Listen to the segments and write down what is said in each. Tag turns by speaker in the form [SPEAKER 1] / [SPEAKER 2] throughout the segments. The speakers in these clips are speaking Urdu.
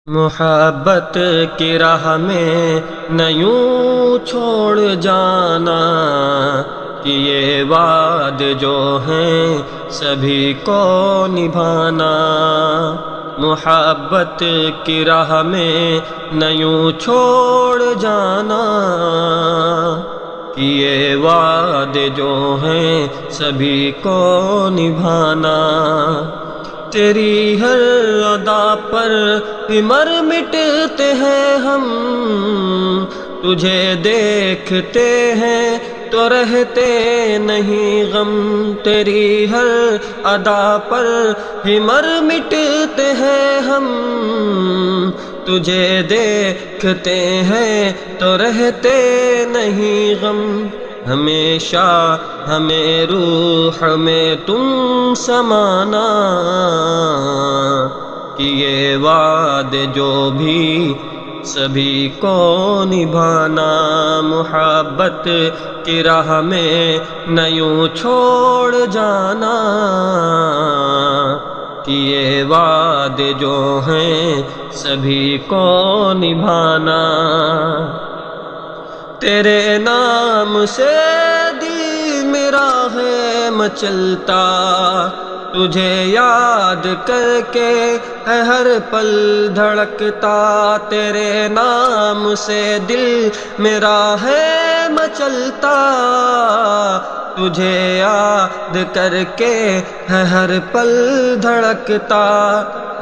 [SPEAKER 1] محبت کی راہ میں نہ یوں چھوڑ جانا کہ یہ وعد جو ہیں سبھی کو نبھانا۔ محبت کی راہ میں نہ یوں چھوڑ جانا کہ یہ وعد جو ہیں سبھی کو نبھانا۔ تیری ہر ادا پر مر مٹتے ہیں ہم، تجھے دیکھتے ہیں تو رہتے نہیں غم۔ تیری ہر ادا پر مر مٹتے ہیں ہم، تجھے دیکھتے ہیں تو رہتے نہیں غم۔ ہمیشہ ہمیں روح میں تم سمانا کہ یہ وعد جو بھی سبھی کو نبھانا۔ محبت کی راہ میں نہ یوں چھوڑ جانا کہ یہ وعد جو ہیں سبھی کو نبھانا۔ تیرے نام سے دل میرا ہے مچلتا، تجھے یاد کر کے ہے ہر پل دھڑکتا۔ تیرے نام سے دل میرا ہے مچلتا، تجھے یاد کر کے ہے ہر پل دھڑکتا۔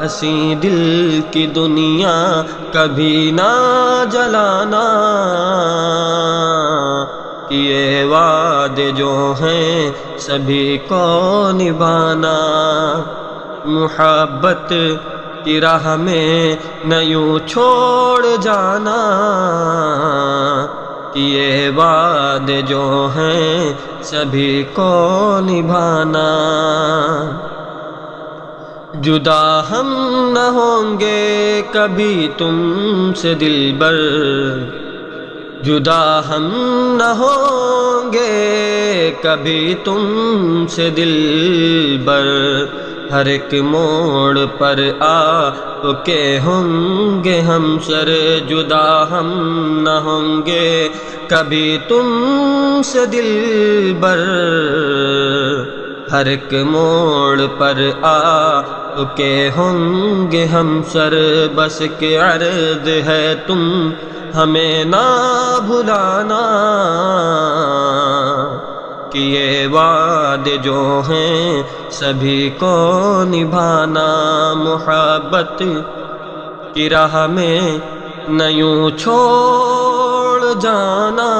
[SPEAKER 1] ہنسی دل کی دنیا کبھی نہ جلانا کہ یہ وعد جو ہیں سبھی کو نبھانا۔ محبت کی راہ میں نہ یوں چھوڑ جانا کہ یہ وعد جو ہیں سبھی کو نبھانا۔ جدا ہم نہ ہوں گے کبھی تم سے دلبر، جدا ہم نہ ہوں گے کبھی تم سے دلبر۔ ہر ایک موڑ پر آ کے ہوں گے ہم سر، جدا ہم نہ ہوں گے کبھی تم سے دلبر۔ ہر ایک موڑ پر آ کے ہوں گے ہم سر، بس کہ عرض ہے تم ہمیں نہ بھلانا کہ یہ وعد جو ہیں سبھی کو نبھانا۔ محبت کی راہ میں نہ یوں چھوڑ جانا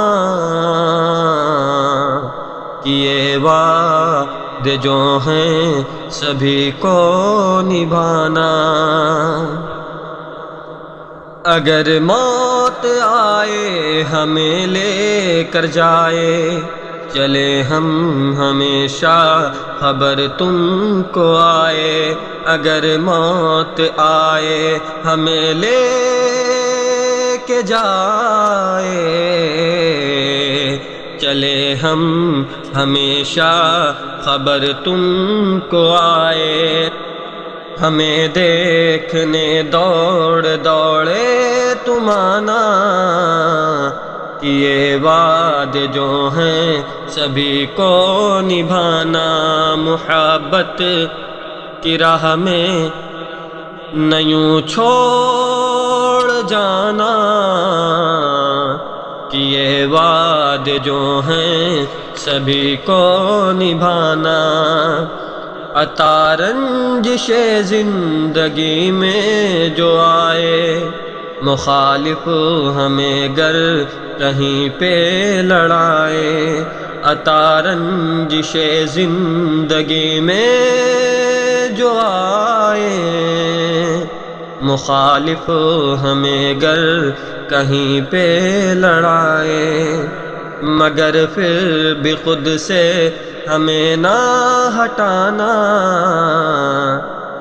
[SPEAKER 1] کہ یہ وعد جو ہیں سبھی کو نبھانا۔ اگر موت آئے ہمیں لے کر جائے، چلے ہم ہمیشہ خبر تم کو آئے۔ اگر موت آئے ہمیں لے کے جائے، چلے ہم ہمیشہ خبر تم کو آئے۔ ہمیں دیکھنے دوڑ دوڑے تم آنا کہ یہ وعد جو ہیں سبھی کو نبھانا۔ محبت کی راہ میں نہ یوں چھوڑ جانا کہ یہ وعد جو ہیں سبھی کو نبھانا۔ عطا رنجش زندگی میں جو آئے، مخالف ہمیں گر کہیں پہ لڑائے۔ عطا رنجش زندگی میں جو آئے، مخالف ہمیں گر کہیں پہ لڑائے۔ مگر پھر بھی خود سے ہمیں نہ ہٹانا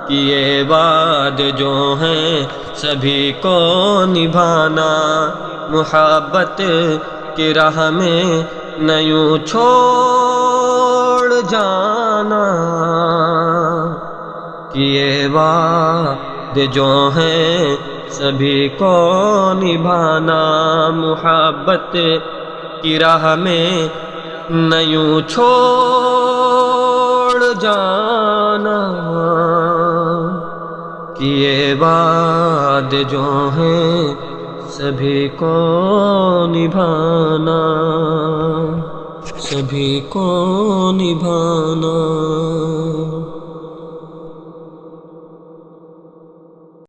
[SPEAKER 1] کہ یہ وعد جو ہیں سبھی کو نبھانا۔ محبت کی راہ میں نہ یوں چھوڑ جانا کہ یہ وعد جو ہیں سبھی کو نبھانا، محبت کی راہ میں نہ یوں چھوڑ جانا، کہ یہ وعدے جو ہیں سبھی کو نبھانا، سبھی کو نبھانا۔